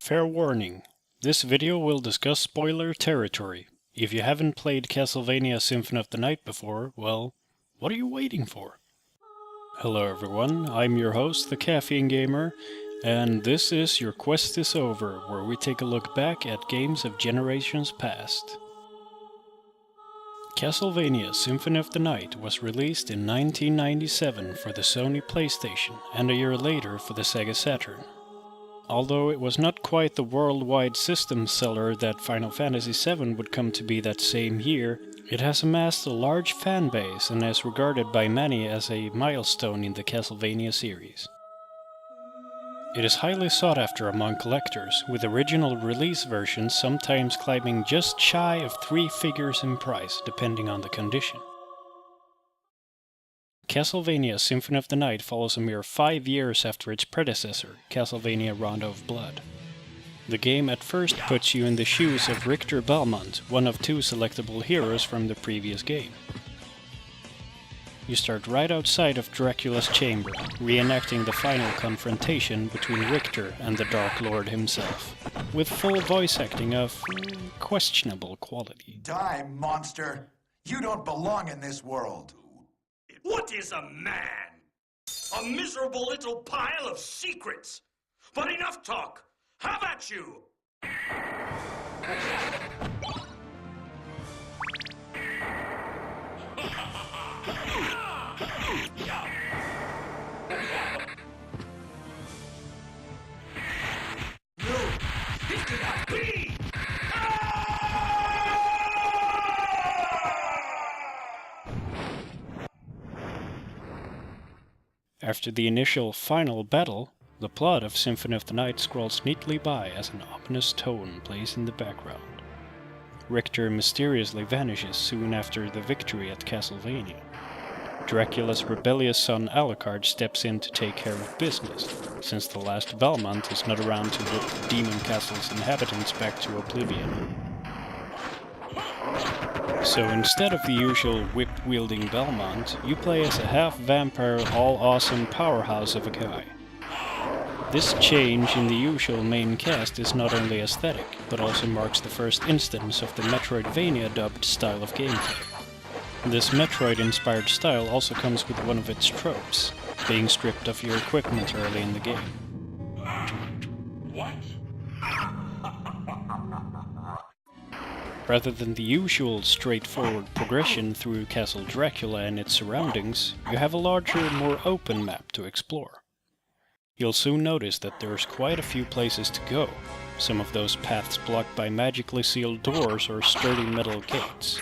Fair warning, this video will discuss spoiler territory. If you haven't played Castlevania Symphony of the Night before, well, what are you waiting for? Hello everyone, I'm your host, the Caffeine Gamer, and this is Your Quest is Over, where we take a look back at games of generations past. Castlevania Symphony of the Night was released in 1997 for the Sony Playstation and a year later for the Sega Saturn. Although it was not quite the worldwide system seller that Final Fantasy VII would come to be that same year, it has amassed a large fan base and is regarded by many as a milestone in the Castlevania series. It is highly sought after among collectors, with original release versions sometimes climbing just shy of 3 figures in price, depending on the condition. Castlevania Symphony of the Night follows a mere 5 years after its predecessor, Castlevania Rondo of Blood. The game at first puts you in the shoes of Richter Belmont, one of 2 selectable heroes from the previous game. You start right outside of Dracula's chamber, reenacting the final confrontation between Richter and the Dark Lord himself, with full voice acting of questionable quality. Die, monster! You don't belong in this world! What is a man? A miserable little pile of secrets! But enough talk! Have at you! This cannot be! After the initial final battle, the plot of Symphony of the Night scrolls neatly by as an ominous tone plays in the background. Richter mysteriously vanishes soon after the victory at Castlevania. Dracula's rebellious son Alucard steps in to take care of business, since the last Belmont is not around to whip the Demon Castle's inhabitants back to oblivion. So instead of the usual whip-wielding Belmont, you play as a half-vampire, all-awesome powerhouse of a guy. This change in the usual main cast is not only aesthetic, but also marks the first instance of the Metroidvania dubbed style of gameplay. This Metroid-inspired style also comes with one of its tropes, being stripped of your equipment early in the game. What? Rather than the usual straightforward progression through Castle Dracula and its surroundings, you have a larger, more open map to explore. You'll soon notice that there's quite a few places to go, some of those paths blocked by magically sealed doors or sturdy metal gates.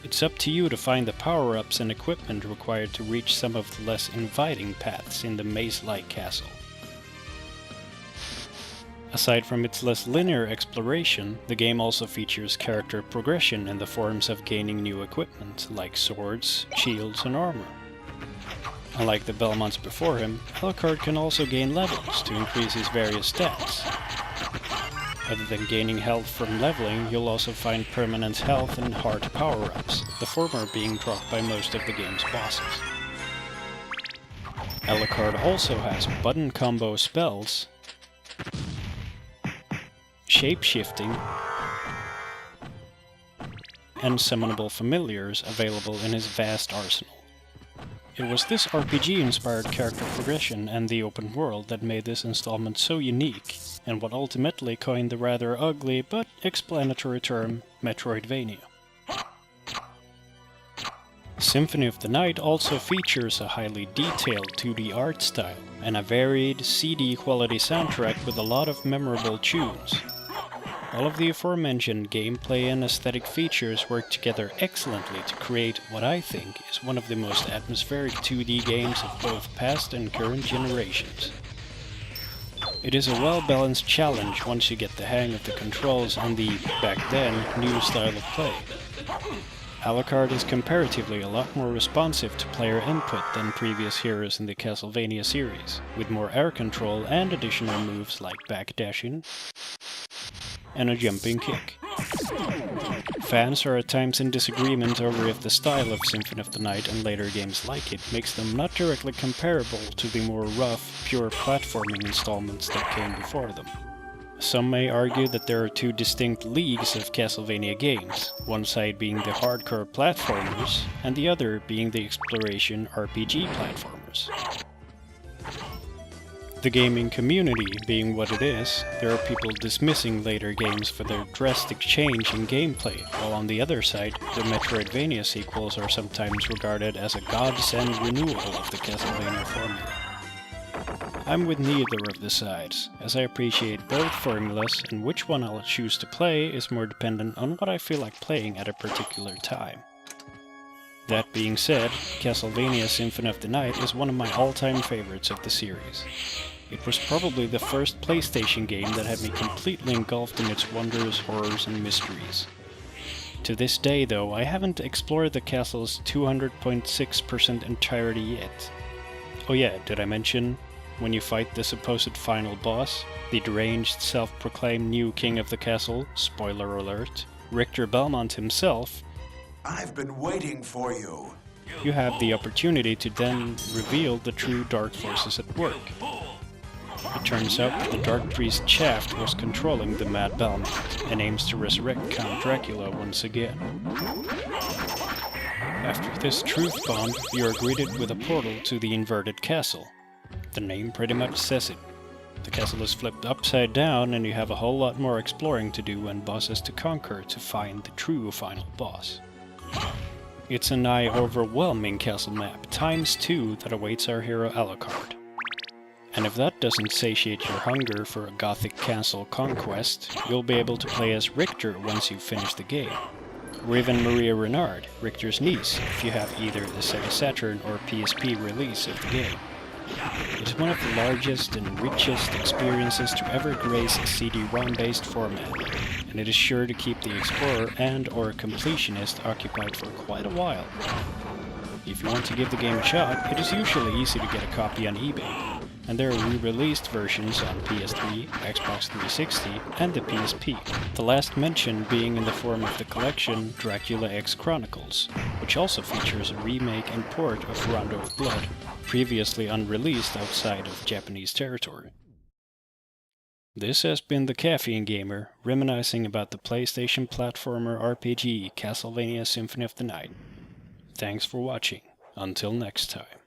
It's up to you to find the power-ups and equipment required to reach some of the less inviting paths in the maze-like castle. Aside from its less linear exploration, the game also features character progression in the forms of gaining new equipment, like swords, shields, and armor. Unlike the Belmonts before him, Alucard can also gain levels to increase his various stats. Other than gaining health from leveling, you'll also find permanent health and heart power-ups, the former being dropped by most of the game's bosses. Alucard also has button combo spells, shape-shifting, and summonable familiars available in his vast arsenal. It was this RPG-inspired character progression and the open world that made this installment so unique, and what ultimately coined the rather ugly but explanatory term Metroidvania. Symphony of the Night also features a highly detailed 2D art style, and a varied, CD-quality soundtrack with a lot of memorable tunes. All of the aforementioned gameplay and aesthetic features work together excellently to create what I think is one of the most atmospheric 2D games of both past and current generations. It is a well-balanced challenge once you get the hang of the controls and the, back then, new style of play. Alucard is comparatively a lot more responsive to player input than previous heroes in the Castlevania series, with more air control and additional moves like backdashing and a jumping kick. Fans are at times in disagreement over if the style of Symphony of the Night and later games like it makes them not directly comparable to the more rough, pure platforming installments that came before them. Some may argue that there are two distinct leagues of Castlevania games, one side being the hardcore platformers, and the other being the exploration RPG platformers. The gaming community being what it is, there are people dismissing later games for their drastic change in gameplay, while on the other side, the Metroidvania sequels are sometimes regarded as a godsend renewal of the Castlevania formula. I'm with neither of the sides, as I appreciate both formulas, and which one I'll choose to play is more dependent on what I feel like playing at a particular time. That being said, Castlevania Symphony of the Night is one of my all-time favorites of the series. It was probably the first PlayStation game that had me completely engulfed in its wonders, horrors, and mysteries. To this day, though, I haven't explored the castle's 200.6% entirety yet. Oh yeah, did I mention, when you fight the supposed final boss, the deranged self-proclaimed new king of the castle, spoiler alert, Richter Belmont himself, I've been waiting for you. you have the opportunity to then reveal the true dark forces at work. It turns out that the Dark Priest Shaft was controlling the Mad Belmont, and aims to resurrect Count Dracula once again. After this truth bomb, you are greeted with a portal to the inverted castle. The name pretty much says it. The castle is flipped upside down, and you have a whole lot more exploring to do and bosses to conquer to find the true final boss. It's a nigh overwhelming castle map, ×2, that awaits our hero Alucard. And if that doesn't satiate your hunger for a gothic castle conquest, you'll be able to play as Richter once you finish the game. Or even Maria Renard, Richter's niece, if you have either the Sega Saturn or PSP release of the game. It's one of the largest and richest experiences to ever grace a CD-ROM-based format, and it is sure to keep the explorer and/or completionist occupied for quite a while. If you want to give the game a shot, it is usually easy to get a copy on eBay, and there are re-released versions on PS3, Xbox 360, and the PSP. The last mentioned being in the form of the collection Dracula X Chronicles, which also features a remake and port of Rondo of Blood, previously unreleased outside of Japanese territory. This has been the Caffeine Gamer, reminiscing about the PlayStation platformer RPG Castlevania Symphony of the Night. Thanks for watching. Until next time.